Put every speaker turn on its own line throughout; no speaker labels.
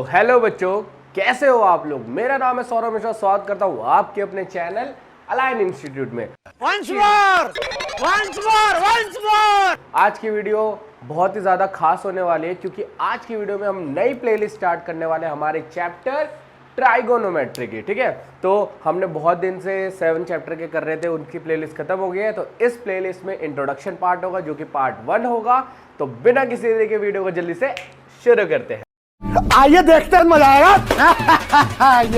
Hello बच्चों, कैसे हो आप लोग। मेरा नाम है सौरभ मिश्रा। स्वागत करता हूँ आपके अपने चैनल अलाइन इंस्टीट्यूट में।
Once more! Once more! Once more!
आज की वीडियो बहुत ही ज़्यादा खास होने वाली है क्योंकि आज की वीडियो में हम नई प्लेलिस्ट स्टार्ट करने वाले हैं हमारे चैप्टर ट्राइगोनोमेट्री की। ठीक है, तो हमने बहुत दिन से 7 चैप्टर के कर रहे थे, उनकी प्लेलिस्ट खत्म हो गई है। तो इस प्लेलिस्ट में इंट्रोडक्शन पार्ट होगा जो कि पार्ट 1 होगा। तो बिना किसी देरी के वीडियो को जल्दी से शुरू करते हैं।
आइए देखते हैं, मजा आएगा।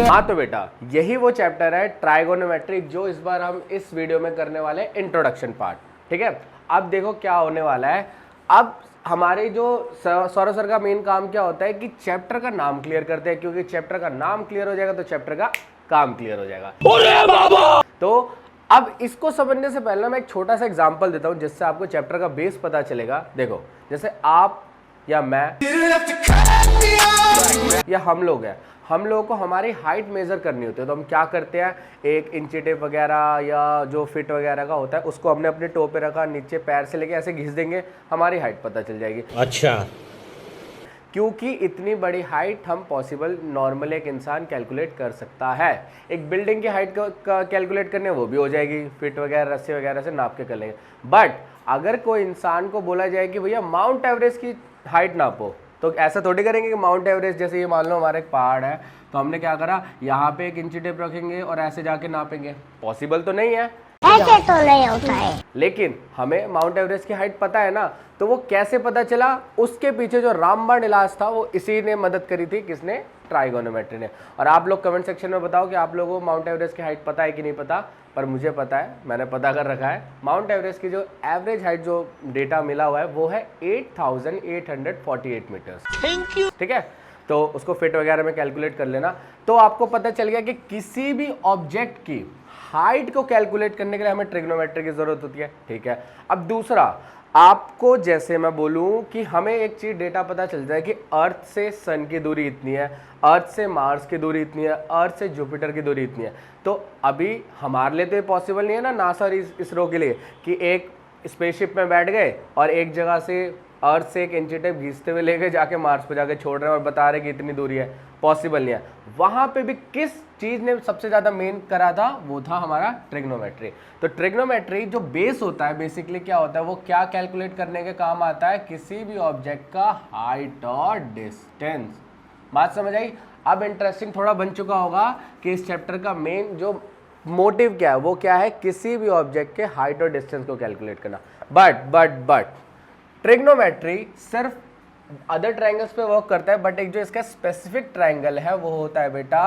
हाँ तो बेटा, यही वो चैप्टर है ट्राइगोनोमेट्री जो इस बार हम इस वीडियो में करने वाले हैं, इंट्रोडक्शन पार्ट। ठीक है, अब देखो क्या होने वाला है। अब हमारे जो सौरभ सर का मेन काम क्या होता है कि चैप्टर का नाम क्लियर करते हैं, क्योंकि चैप्टर का नाम क्लियर हो जाएगा तो चैप्टर का काम क्लियर हो जाएगा। अरे बाबा! तो अब इसको समझने से पहले मैं एक छोटा सा एग्जाम्पल देता हूं जिससे आपको चैप्टर का बेस पता चलेगा। देखो, जैसे आप या मैं या हम लोग हैं, हम लोगों को हमारी हाइट मेजर करनी होती है। तो हम क्या करते हैं, एक इंची टेप वगैरह या जो फिट वगैरह का होता है उसको हमने अपने टो पे रखा, नीचे पैर से लेके ऐसे घिस देंगे, हमारी हाइट पता चल जाएगी।
अच्छा,
क्योंकि इतनी बड़ी हाइट हम पॉसिबल नॉर्मल एक इंसान कैलकुलेट कर सकता है। एक बिल्डिंग की हाइट का कैलकुलेट करने वो भी हो जाएगी, फिट वगैरह रस्सी वगैरह से नाप के कर लेंगे। बट अगर कोई इंसान को बोला जाए कि भैया माउंट एवरेस्ट की हाइट नापो, तो ऐसा थोड़ी करेंगे कि माउंट एवरेस्ट जैसे ये मान लो हमारा एक पहाड़ है, तो हमने क्या करा, यहाँ पे एक इंची टेप रखेंगे और ऐसे जाके नापेंगे। पॉसिबल तो नहीं है,
ऐसे तो नहीं होता है।
लेकिन हमें माउंट एवरेस्ट की हाइट पता है ना। तो वो कैसे पता चला, उसके पीछे जो रामबाण इलाज था वो इसी ने मदद करी थी। किसने? ट्राइगोनोमेट्री ने। और आप लोग कमेंट सेक्शन में बताओ कि आप लोगों को माउंट एवरेस्ट की हाइट पता है कि नहीं पता। पर मुझे पता है, मैंने पता कर रखा है। माउंट एवरेस्ट की जो एवरेज हाइट जो डेटा मिला हुआ है वो है 8848 मीटर्स।
Thank you.
ठीक है, तो उसको फिट वगैरह में कैलकुलेट कर लेना। तो आपको पता चल गया कि किसी भी ऑब्जेक्ट की हाइट को कैलकुलेट करने के लिए हमें ट्रिग्नोमेट्री की जरूरत होती है। ठीक है, अब दूसरा, आपको जैसे मैं बोलूं कि हमें एक चीज डेटा पता चल जाए कि अर्थ से सन की दूरी इतनी है, अर्थ से मार्स की दूरी इतनी है, अर्थ से जुपिटर की दूरी इतनी है। तो अभी हमारे लिए तो ये पॉसिबल नहीं है ना, नासा और इसरो के लिए, कि एक स्पेसशिप में बैठ गए और एक जगह से अर्थ से एक इंची टेप घींचते हुए लेके जाके मार्स पे जाके छोड़ रहे हैं और बता रहे कि इतनी दूरी है। पॉसिबल नहीं है। वहां पे भी किस चीज ने सबसे ज्यादा मेन करा था, वो था हमारा ट्रिग्नोमेट्री। तो ट्रिग्नोमेट्री जो बेस होता है, बेसिकली क्या होता है, वो क्या कैलकुलेट करने के काम आता है, किसी भी ऑब्जेक्ट का हाइट और डिस्टेंस। बात समझ आई? अब इंटरेस्टिंग थोड़ा बन चुका होगा कि इस चैप्टर का मेन जो मोटिव क्या है, वो क्या है, किसी भी ऑब्जेक्ट के हाइट और डिस्टेंस को कैलकुलेट करना। बट ट्रिग्नोमेट्री सिर्फ अदर ट्रायंगल्स पे वर्क करता है, बट एक जो इसका स्पेसिफिक ट्रायंगल है वो होता है बेटा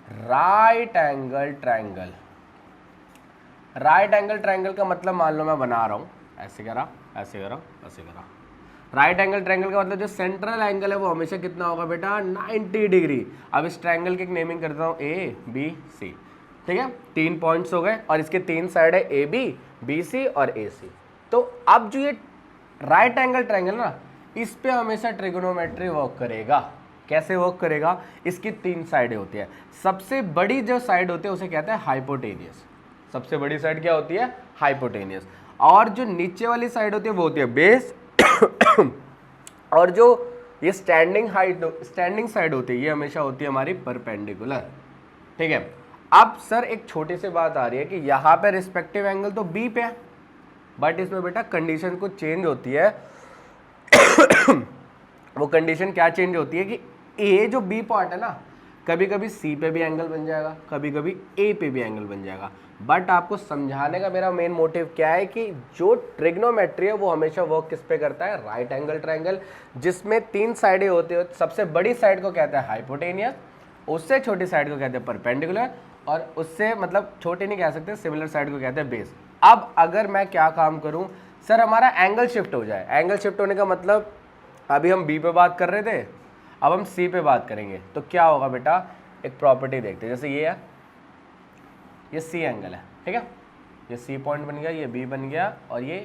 right angle triangle. Right angle triangle का मतलब मान लो मैं बना रहा हूं, ऐसे करा, ऐसे करा, ऐसे करा। राइट एंगल ट्रायंगल का मतलब जो सेंट्रल एंगल है वो हमेशा कितना होगा बेटा, 90 डिग्री। अब इस ट्रायंगल की एक नेमिंग करता हूं, ए बी सी। ठीक है, 3 पॉइंट्स हो गए और इसके 3 साइड है, ए बी, बी सी और ए सी। तो अब जो ये राइट एंगल ट्रायंगल ना, इस पे हमेशा ट्रिगोनोमेट्री वर्क करेगा। कैसे वर्क करेगा, इसकी 3 साइडें होती है। सबसे बड़ी जो साइड होती है उसे कहते हैं हाइपोटेनियस। सबसे बड़ी साइड क्या होती है, हाइपोटेनियस। और जो नीचे वाली साइड होती है वो होती है बेस। और जो ये स्टैंडिंग साइड होती है ये हमेशा होती है हमारी परपेंडिकुलर। ठीक है, अब सर एक छोटी सी बात आ रही है कि यहाँ पे रिस्पेक्टिव एंगल तो बी पे है, बट इसमें बेटा कंडीशन कुछ चेंज होती है। वो कंडीशन क्या चेंज होती है कि ए जो बी पार्ट है ना, कभी कभी सी पे भी एंगल बन जाएगा, कभी कभी ए पे भी एंगल बन जाएगा। बट आपको समझाने का मेरा मेन मोटिव क्या है कि जो ट्रिग्नोमेट्री है वो हमेशा वर्क किस पे करता है, राइट एंगल ट्रायंगल, जिसमें 3 साइडें होती है। सबसे बड़ी साइड को कहते हैं हाइपोटेनियस, उससे छोटी साइड को कहते हैं परपेंडिकुलर, और उससे मतलब छोटे नहीं कह सकते, सिमिलर साइड को कहते हैं बेस। अब अगर मैं क्या काम करूं, सर हमारा एंगल शिफ्ट हो जाए। एंगल शिफ्ट होने का मतलब, अभी हम बी पे बात कर रहे थे, अब हम सी पे बात करेंगे। तो क्या होगा बेटा, एक प्रॉपर्टी देखते हैं। जैसे ये है, ये सी एंगल है, ठीक है, ये सी पॉइंट बन गया, ये बी बन गया और ये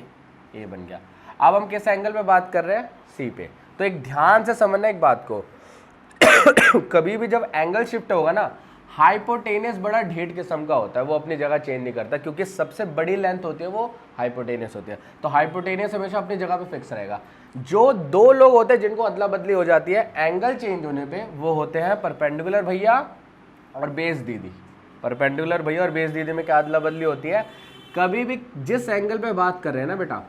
ए बन गया। अब हम किस एंगल पे बात कर रहे हैं, सी पे। तो एक ध्यान से समझना एक बात को, कभी भी जब एंगल शिफ्ट होगा ना, हाइपोटेनियस बड़ा ढीठ किस्म का होता है, वो अपनी जगह चेंज नहीं करता, क्योंकि सबसे बड़ी लेंथ होती है वो हाइपोटेनियस होती है। तो हाइपोटेनियस हमेशा अपनी जगह पे फिक्स रहेगा। जो दो लोग होते हैं जिनको अदला बदली हो जाती है एंगल चेंज होने पे, वो होते हैं परपेंडिकुलर भैया और बेस दीदी। परपेंडिकुलर भैया और बेस दीदी में क्या अदला बदली होती है, कभी भी जिस एंगल पे बात कर रहे हैं ना बेटा,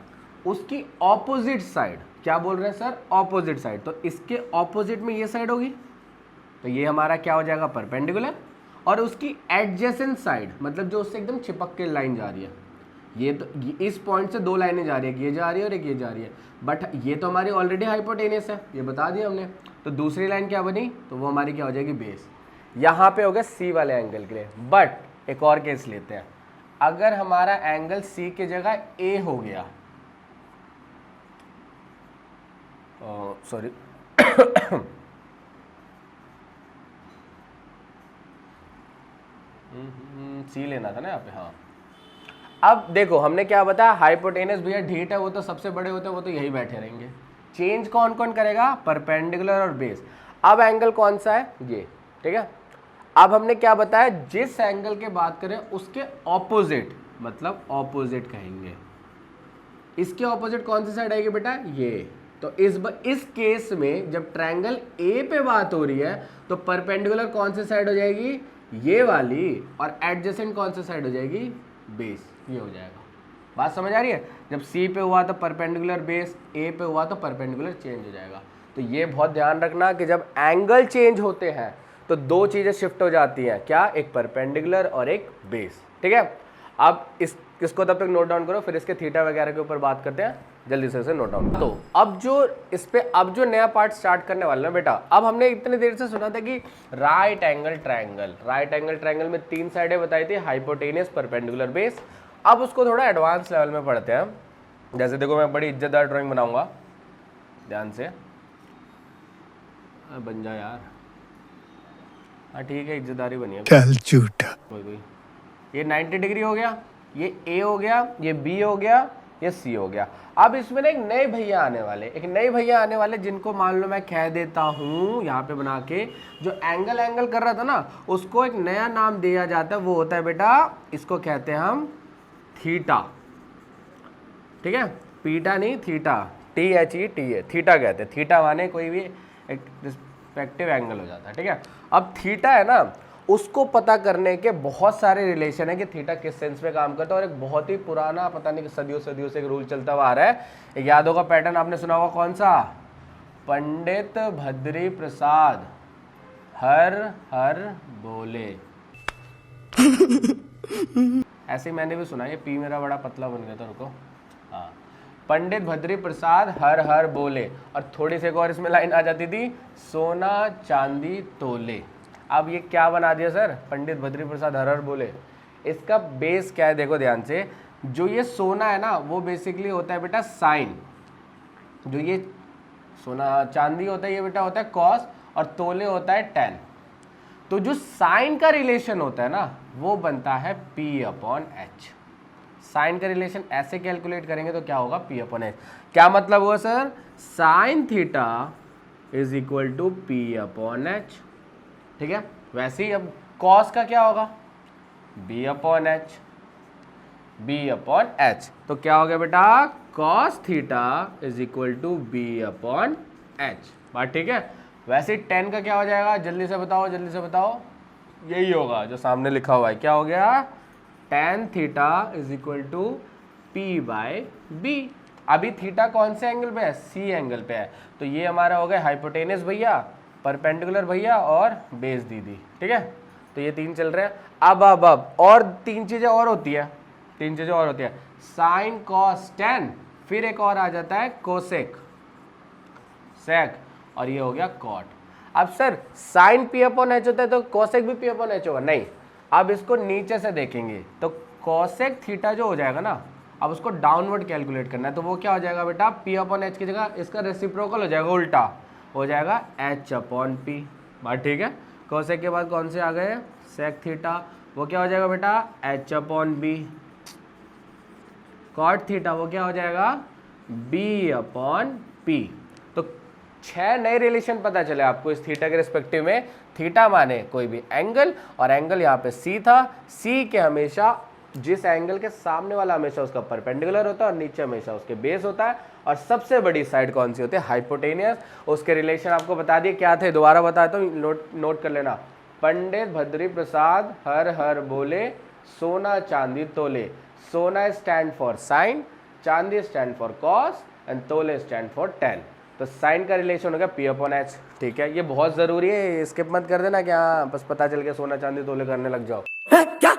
उसकी ऑपोजिट साइड, क्या बोल रहे हैं सर, ऑपोजिट साइड, तो इसके ऑपोजिट में ये साइड होगी, तो ये हमारा क्या हो जाएगा, परपेंडिकुलर। और उसकी एडजेसेंट साइड, मतलब जो उससे एकदम चिपक के लाइन जा रही है, ये तो इस पॉइंट से दो लाइनें जा रही है, ये जा रही है और एक ये जा रही है, बट ये तो हमारी ऑलरेडी हाइपोटेनियस है, ये बता दिया हमने। तो दूसरी लाइन क्या बनी, तो वो हमारी क्या हो जाएगी, बेस। यहाँ पे हो गया सी वाले एंगल के लिए। बट एक और केस लेते हैं, अगर हमारा एंगल सी की जगह ए हो गया, सॉरी सी लेना था ना यहाँ पे, हाँ। अब देखो हमने क्या बताया, हाइपोटेनस भैया ढीठ है, वो तो सबसे बड़े होते हैं, वो तो यही बैठे रहेंगे। चेंज कौन कौन करेगा, परपेंडिकुलर और बेस। अब एंगल कौन सा है, ये, ठीक है। अब हमने क्या बताया, जिस एंगल के बात करें उसके ऑपोजिट, मतलब ऑपोजिट कहेंगे। इसके ऑपोजिट कौन सी साइड आएगी बेटा, ये। तो इस केस में जब ट्रायंगल ए पे बात हो रही है तो परपेंडिकुलर कौन सी साइड हो जाएगी, ये वाली, और एडजेसेंट कौन सी साइड हो जाएगी, बेस, ये हो जाएगा। बात समझ आ रही है। जब सी पे हुआ तो परपेंडिकुलर बेस, ए पे हुआ तो परपेंडिकुलर चेंज हो जाएगा। तो ये बहुत ध्यान रखना कि जब एंगल चेंज होते हैं तो दो चीज़ें शिफ्ट हो जाती हैं, क्या, एक परपेंडिकुलर और एक बेस, ठीक है। अब इसको तब तक नोट डाउन करो, फिर इसके थीटा वगैरह के ऊपर बात करते हैं, जल्दी से इसे नोट डाउन। तो अब जो नया पार्ट स्टार्ट करने वाला है बेटा, अब हमने इतनी देर से सुना था कि राइट एंगल ट्रायंगल में तीन साइडें बताई थी, हाइपोटेनियस, परपेंडिकुलर, बेस। अब उसको थोड़ा एडवांस लेवल में पढ़ते हैं। जैसे देखो मैं बड़ी इज्जतदार ड्राइंग बनाऊंगा, ध्यान से बन जा यार, हाँ ठीक है, इज्जतदारी बनिए,
चल झूठा।
कोई ये 90 डिग्री हो गया, ये ए हो गया, ये बी हो गया, ये सी हो गया। अब इसमें ना एक नए भैया आने वाले, जिनको मान लो मैं कह देता हूँ यहाँ पे बना के, जो एंगल कर रहा था ना, उसको एक नया नाम दिया जाता है, वो होता है बेटा, इसको कहते हैं हम थीटा, ठीक है, पीटा नहीं, थीटा, THETA, थीटा कहते हैं। थीटा माने कोई भी एक रिस्पेक्टिव एंगल हो जाता है, ठीक है। अब थीटा है ना, उसको पता करने के बहुत सारे रिलेशन है कि थीटा किस सेंस में काम करता है, और एक बहुत ही पुराना, पता नहीं कि सदियों से एक रूल चलता हुआ आ रहा है। एक याद होगा पैटर्न, आपने सुना होगा, कौन सा, पंडित भद्री प्रसाद हर हर बोले। ऐसे ही मैंने भी सुना, ये पी मेरा बड़ा पतला बन गया था, रुको, हाँ, पंडित भद्री प्रसाद हर हर बोले, और थोड़ी सी एक और इसमें लाइन आ जाती थी, सोना चांदी तोले। अब ये क्या बना दिया सर, पंडित भद्री प्रसाद हर हर बोले। इसका बेस क्या है, देखो ध्यान से, जो ये सोना है ना, वो बेसिकली होता है बेटा साइन, जो ये सोना चांदी होता है ये बेटा होता है कॉस, और तोले होता है टेन। तो जो साइन का रिलेशन होता है ना, वो बनता है P/H। साइन का रिलेशन ऐसे कैलकुलेट करेंगे तो क्या होगा, P/H। क्या मतलब हुआ sir, sine theta is equal to P/H, ठीक है। वैसे ही अब कॉस का क्या होगा, B/H। तो क्या हो गया बेटा, cos theta is equal to B/H। बात ठीक है। वैसे ही टेन का क्या हो जाएगा, जल्दी से बताओ, यही होगा जो सामने लिखा हुआ है, क्या हो गया, tan theta is equal to P/B। अभी थीटा कौन से एंगल पे है, सी एंगल पे है, तो ये हमारा हो गया हाइपोटेनस भैया, परपेंडिकुलर भैया और बेस दीदी, ठीक है। तो ये तीन चल रहे हैं। अब और तीन चीजें और होती है, साइन कॉस टेन, फिर एक और आ जाता है कोसेक सेक, और ये हो गया कॉट। अब सर साइन P/H होता है तो कोसेक भी P/H होगा, नहीं। अब इसको नीचे से देखेंगे तो कोसेक थीटा जो हो जाएगा ना, अब उसको डाउनवर्ड कैलकुलेट करना है, तो वो क्या हो जाएगा बेटा, P/H की जगह इसका रेसिप्रोकल हो जाएगा, उल्टा हो जाएगा H/P। बात ठीक है। कोसेक के बाद कौन से आ गए, सेक थीटा, वो क्या हो जाएगा बेटा, H/B। कॉट थीटा वो क्या हो जाएगा, B/P। तो 6 नए रिलेशन पता चले आपको इस थीटा के रिस्पेक्टिव में। थीटा माने कोई भी एंगल, और एंगल यहाँ पे सी था। सी के हमेशा जिस एंगल के सामने वाला हमेशा उसका परपेंडिकुलर होता है और नीचे हमेशा उसके बेस होता है। और सबसे बड़ी साइड कौन सी होती है? हाइपोटेनियस। उसके रिलेशन आपको बता दिए क्या थे, दोबारा बताता हूँ, नोट कर लेना। पंडित भद्री प्रसाद हर हर बोले, सोना चांदी तोले। सोना स्टैंड फॉर साइन, चांदी स्टैंड फॉर कॉस एंड तोले स्टैंड फॉर टेन। तो साइन का रिलेशन हो गया P अपॉन H। ठीक है, ये बहुत जरूरी है, स्किप मत कर देना क्या बस पता चल गया सोना चांदी तोले करने लग जाओ।
क्या?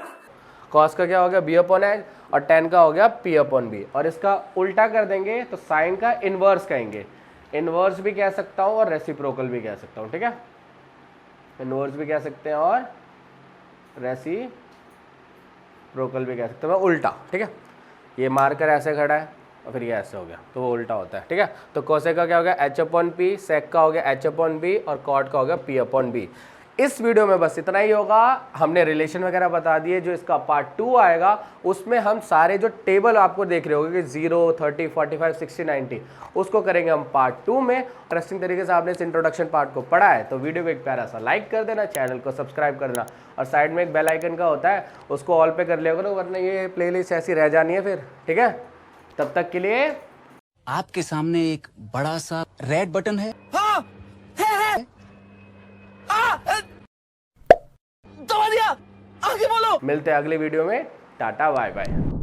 कॉस का क्या हो गया? B अपॉन H, और टेन का हो गया P अपॉन B। और इसका उल्टा कर देंगे तो साइन का इनवर्स कहेंगे। इनवर्स भी कह सकता हूँ और रेसिप्रोकल भी कह सकता हूँ। ठीक है, इनवर्स भी कह सकते हैं और रेसिप्रोकल भी कह सकते हैं, उल्टा। ठीक है, ये मार्कर ऐसे खड़ा है और फिर ये ऐसे हो गया तो वो उल्टा होता है। ठीक है, तो कोसेक का क्या हो गया? H अपॉन P, सेक का हो गया H अपॉन B, और कॉट का हो गया P अपॉन B। इस वीडियो में बस इतना ही होगा। हमने रिलेशन वगैरह बता दिए। जो इसका पार्ट 2 आएगा उसमें हम सारे जो टेबल आपको देख रहे होगे कि 0, 30, 45, 60, 90, उसको करेंगे हम पार्ट 2 में। इंटरेस्टिंग तरीके से आपने इस इंट्रोडक्शन पार्ट को पढ़ा है तो वीडियो को एक प्यारा सा लाइक कर देना, चैनल को सब्सक्राइब कर देना, और साइड में एक बेल आइकन का होता है उसको ऑल पे कर लिया करो, वरना ये प्लेलिस्ट ऐसी रह जानी है फिर। ठीक है, तब तक के लिए
आपके सामने एक बड़ा सा रेड बटन है।
हाँ, है। दबा दिया, आगे बोलो।
मिलते हैं अगले वीडियो में। Tata bye bye.